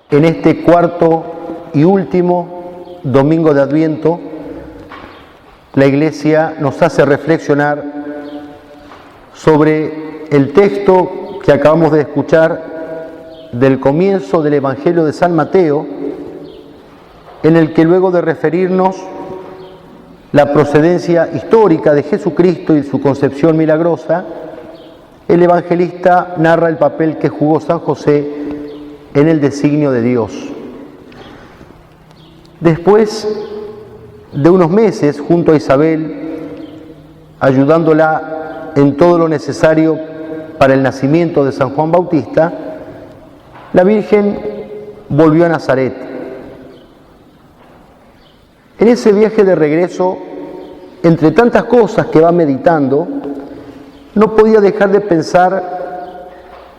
En este cuarto y último domingo de Adviento, la Iglesia nos hace reflexionar sobre el texto que acabamos de escuchar del comienzo del Evangelio de San Mateo, en el que luego de referirnos la procedencia histórica de Jesucristo y su concepción milagrosa, el evangelista narra el papel que jugó San José en el designio de Dios. Después de unos meses junto a Isabel, ayudándola en todo lo necesario para el nacimiento de San Juan Bautista, la Virgen volvió a Nazaret. En ese viaje de regreso, entre tantas cosas que va meditando, no podía dejar de pensar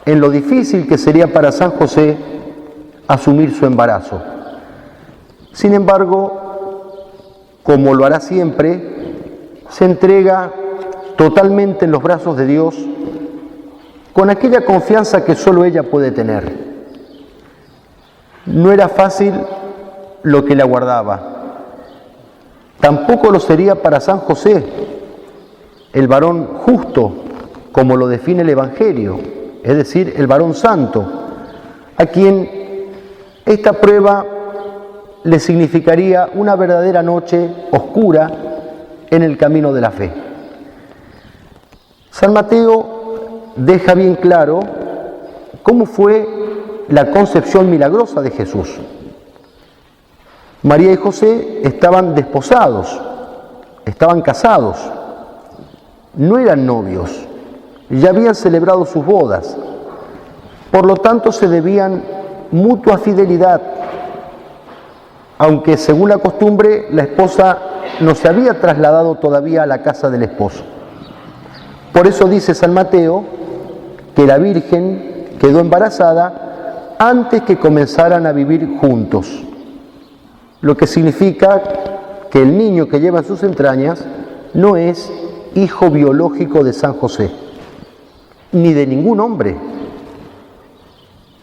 en lo difícil que sería para San José asumir su embarazo. Sin embargo, como lo hará siempre, se entrega totalmente en los brazos de Dios con aquella confianza que solo ella puede tener. No era fácil lo que le aguardaba. Tampoco lo sería para San José, el varón justo, como lo define el Evangelio, es decir, el varón santo, a quien esta prueba le significaría una verdadera noche oscura en el camino de la fe. San Mateo deja bien claro cómo fue la concepción milagrosa de Jesús. María y José estaban desposados, estaban casados, no eran novios, ya habían celebrado sus bodas, por lo tanto se debían mutua fidelidad, aunque según la costumbre la esposa no se había trasladado todavía a la casa del esposo. Por eso dice San Mateo que la Virgen quedó embarazada antes que comenzaran a vivir juntos, lo que significa que el niño que lleva en sus entrañas no es hijo biológico de San José, ni de ningún hombre.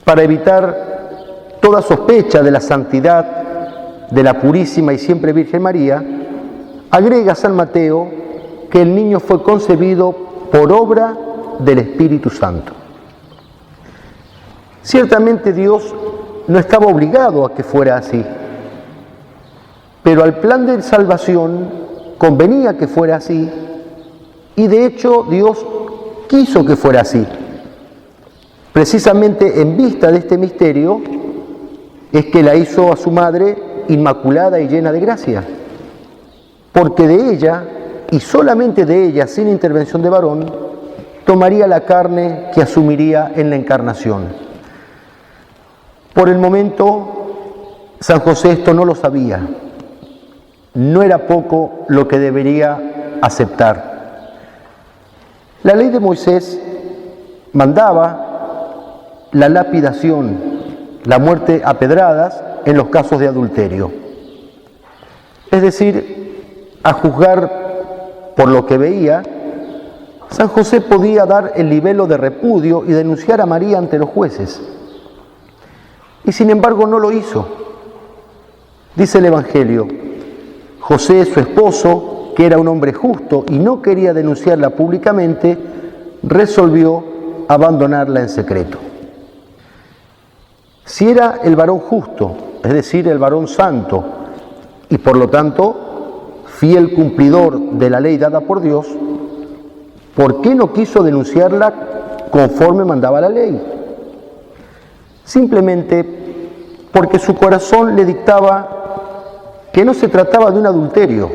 Para evitar toda sospecha de la santidad de la purísima y siempre Virgen María, agrega San Mateo que el niño fue concebido por obra del Espíritu Santo. Ciertamente Dios no estaba obligado a que fuera así, pero al plan de salvación convenía que fuera así, y de hecho Dios quiso que fuera así. Precisamente en vista de este misterio es que la hizo a su madre inmaculada y llena de gracia, porque de ella, y solamente de ella, sin intervención de varón, tomaría la carne que asumiría en la encarnación. Por el momento, San José esto no lo sabía. No era poco lo que debería aceptar. La ley de Moisés mandaba la lapidación, la muerte a pedradas en los casos de adulterio. Es decir, a juzgar por lo que veía, San José podía dar el libelo de repudio y denunciar a María ante los jueces. Y sin embargo no lo hizo. Dice el Evangelio: José, su esposo, que era un hombre justo y no quería denunciarla públicamente, resolvió abandonarla en secreto. Si era el varón justo, es decir, el varón santo, y por lo tanto fiel cumplidor de la ley dada por Dios, ¿por qué no quiso denunciarla conforme mandaba la ley? Simplemente porque su corazón le dictaba que no se trataba de un adulterio.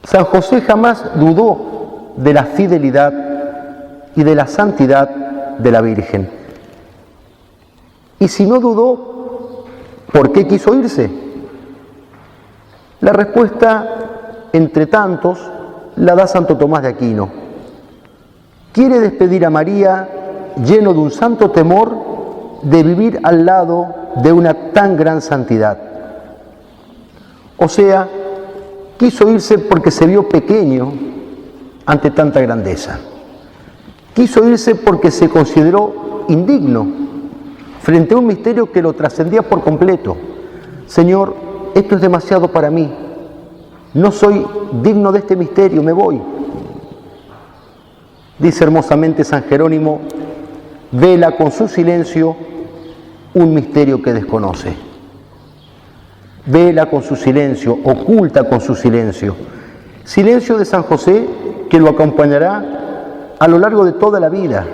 San José jamás dudó de la fidelidad y de la santidad de la Virgen. Y si no dudó, ¿por qué quiso irse? La respuesta, entre tantos, la da Santo Tomás de Aquino. Quiere despedir a María lleno de un santo temor de vivir al lado de una tan gran santidad. O sea, quiso irse porque se vio pequeño ante tanta grandeza. Quiso irse porque se consideró indigno frente a un misterio que lo trascendía por completo. Señor, esto es demasiado para mí. No soy digno de este misterio, me voy. Dice hermosamente San Jerónimo, vela con su silencio un misterio que desconoce. Vela con su silencio, oculta con su silencio. Silencio de San José que lo acompañará a lo largo de toda la vida.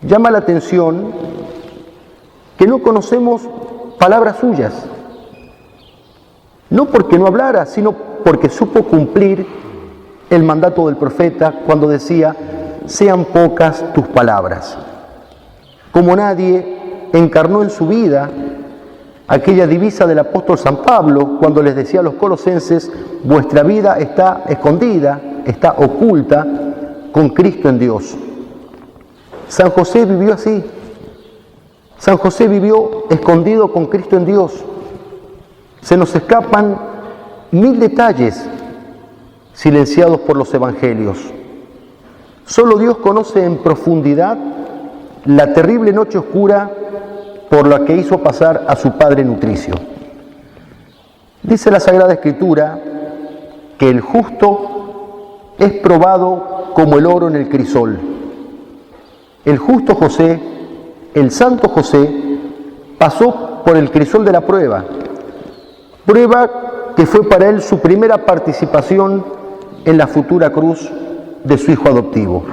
Llama la atención que no conocemos palabras suyas, no porque no hablara, sino porque supo cumplir el mandato del profeta cuando decía, sean pocas tus palabras. Como nadie encarnó en su vida aquella divisa del apóstol San Pablo cuando les decía a los colosenses, vuestra vida está escondida, está oculta con Cristo en Dios. San José vivió así. San José vivió escondido con Cristo en Dios. Se nos escapan 1000 detalles silenciados por los evangelios. Solo Dios conoce en profundidad la terrible noche oscura por la que hizo pasar a su padre nutricio. Dice la Sagrada Escritura que el justo es probado como el oro en el crisol. El justo José, el santo José, pasó por el crisol de la prueba que fue para él su primera participación en la futura cruz de su hijo adoptivo.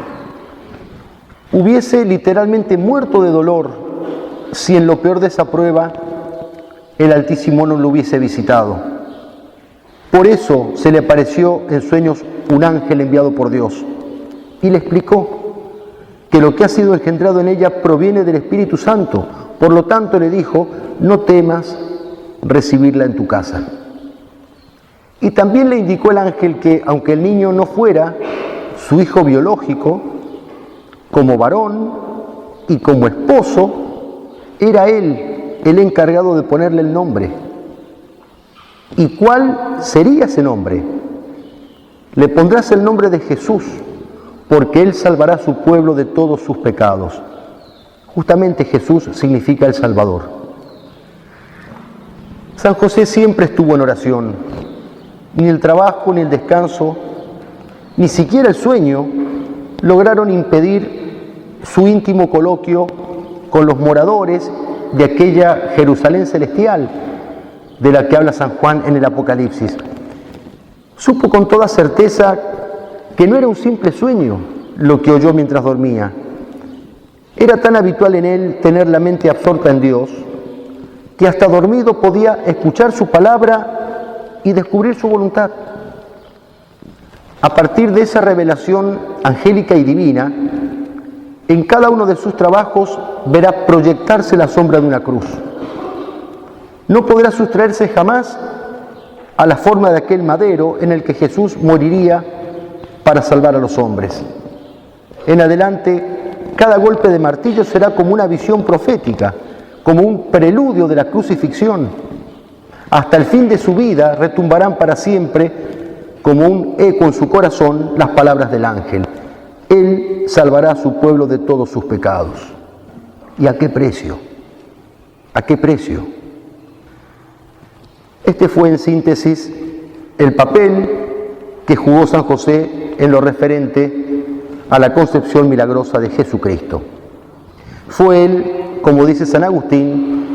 Hubiese literalmente muerto de dolor si en lo peor de esa prueba el Altísimo no lo hubiese visitado. Por eso se le apareció en sueños un ángel enviado por Dios y le explicó que lo que ha sido engendrado en ella proviene del Espíritu Santo. Por lo tanto le dijo, no temas recibirla en tu casa. Y también le indicó el ángel que, aunque el niño no fuera su hijo biológico, como varón y como esposo, era él el encargado de ponerle el nombre. ¿Y cuál sería ese nombre? Le pondrás el nombre de Jesús, porque Él salvará a su pueblo de todos sus pecados. Justamente Jesús significa el Salvador. San José siempre estuvo en oración. Ni el trabajo, ni el descanso, ni siquiera el sueño lograron impedir su íntimo coloquio con los moradores de aquella Jerusalén celestial de la que habla San Juan en el Apocalipsis. Supo con toda certeza que no era un simple sueño lo que oyó mientras dormía. Era tan habitual en él tener la mente absorta en Dios, que hasta dormido podía escuchar su palabra y descubrir su voluntad. A partir de esa revelación angélica y divina, en cada uno de sus trabajos verá proyectarse la sombra de una cruz. No podrá sustraerse jamás a la forma de aquel madero en el que Jesús moriría para salvar a los hombres. En adelante, cada golpe de martillo será como una visión profética, como un preludio de la crucifixión. Hasta el fin de su vida retumbarán para siempre, como un eco en su corazón, las palabras del ángel. Él salvará a su pueblo de todos sus pecados. ¿Y a qué precio? ¿A qué precio? Este fue, en síntesis, el papel que jugó San José en lo referente a la concepción milagrosa de Jesucristo. Fue él, como dice San Agustín,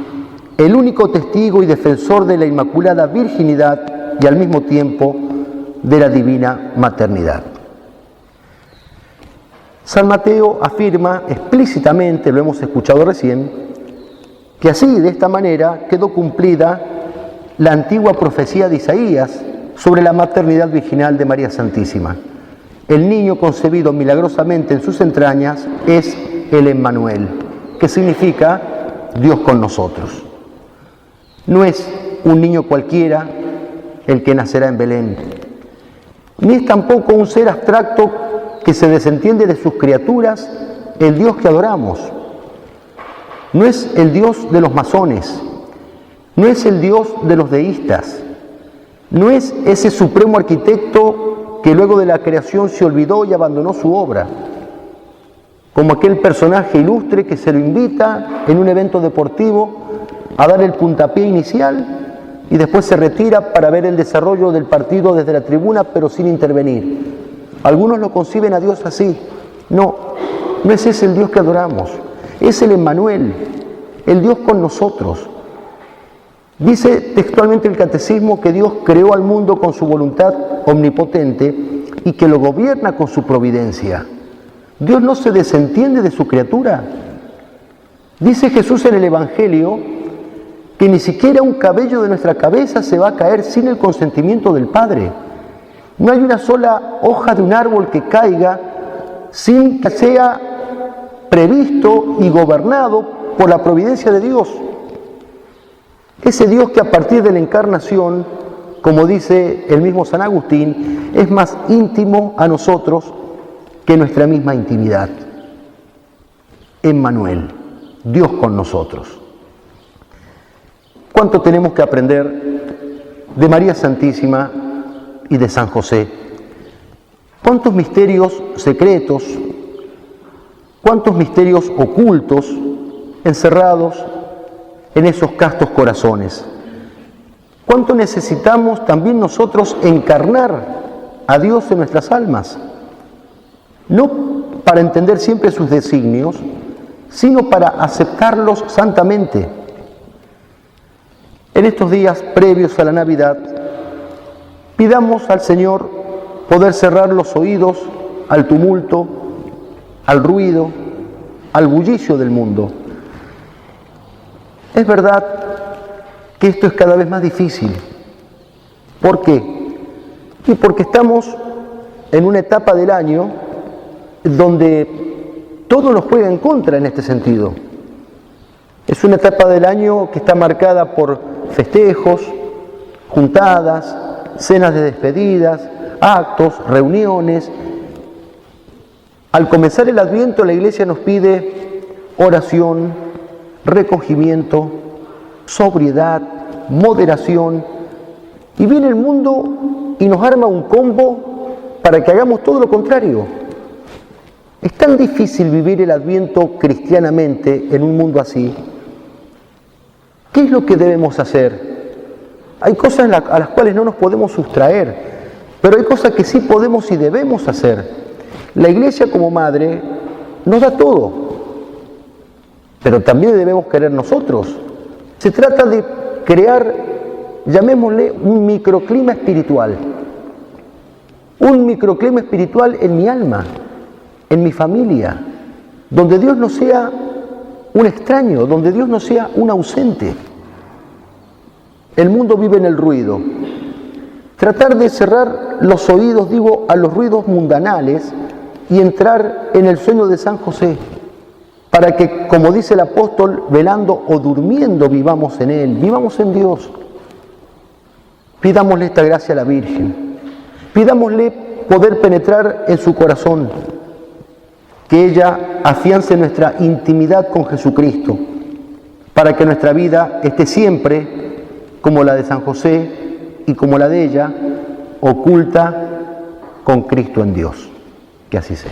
el único testigo y defensor de la Inmaculada Virginidad y al mismo tiempo de la divina maternidad. San Mateo afirma explícitamente, lo hemos escuchado recién, que así, de esta manera, quedó cumplida la antigua profecía de Isaías sobre la maternidad virginal de María Santísima. El niño concebido milagrosamente en sus entrañas es el Emmanuel, que significa Dios con nosotros. No es un niño cualquiera el que nacerá en Belén, ni es tampoco un ser abstracto que se desentiende de sus criaturas, el Dios que adoramos. No es el Dios de los masones, no es el Dios de los deístas, no es ese supremo arquitecto que luego de la creación se olvidó y abandonó su obra. como aquel personaje ilustre que se lo invita en un evento deportivo a dar el puntapié inicial y después se retira para ver el desarrollo del partido desde la tribuna, pero sin intervenir. Algunos lo conciben a Dios así. No, no es ese el Dios que adoramos. Es el Emmanuel, el Dios con nosotros. Dice textualmente el Catecismo que Dios creó al mundo con su voluntad omnipotente y que lo gobierna con su providencia. Dios no se desentiende de su criatura. Dice Jesús en el Evangelio que ni siquiera un cabello de nuestra cabeza se va a caer sin el consentimiento del Padre. No hay una sola hoja de un árbol que caiga sin que sea previsto y gobernado por la providencia de Dios. Ese Dios que a partir de la encarnación, como dice el mismo San Agustín, es más íntimo a nosotros que nuestra misma intimidad. Emmanuel, Dios con nosotros. ¿Cuánto tenemos que aprender de María Santísima y de San José? ¿Cuántos misterios secretos, cuántos misterios ocultos encerrados en esos castos corazones? ¿Cuánto necesitamos también nosotros encarnar a Dios en nuestras almas? No para entender siempre sus designios, sino para aceptarlos santamente. En estos días previos a la Navidad, pidamos al Señor poder cerrar los oídos al tumulto, al ruido, al bullicio del mundo. Es verdad que esto es cada vez más difícil. ¿Por qué? Y porque estamos en una etapa del año donde todo nos juega en contra en este sentido. Es una etapa del año que está marcada por festejos, juntadas, cenas de despedidas, actos, reuniones. Al comenzar el Adviento, la Iglesia nos pide oración, recogimiento, sobriedad, moderación, y viene el mundo y nos arma un combo para que hagamos todo lo contrario. Es tan difícil vivir el Adviento cristianamente en un mundo así. ¿Qué es lo que debemos hacer? Hay cosas a las cuales no nos podemos sustraer, pero hay cosas que sí podemos y debemos hacer. La Iglesia como madre nos da todo, pero también debemos querer nosotros. Se trata de crear, llamémosle, un microclima espiritual. Un microclima espiritual en mi alma, en mi familia, donde Dios no sea un extraño, donde Dios no sea un ausente. El mundo vive en el ruido. Tratar de cerrar los oídos, digo, a los ruidos mundanales y entrar en el sueño de San José, para que, como dice el apóstol, velando o durmiendo vivamos en Él, vivamos en Dios. Pidámosle esta gracia a la Virgen, pidámosle poder penetrar en su corazón, que ella afiance nuestra intimidad con Jesucristo, para que nuestra vida esté siempre, como la de San José y como la de ella, oculta con Cristo en Dios. Que así sea.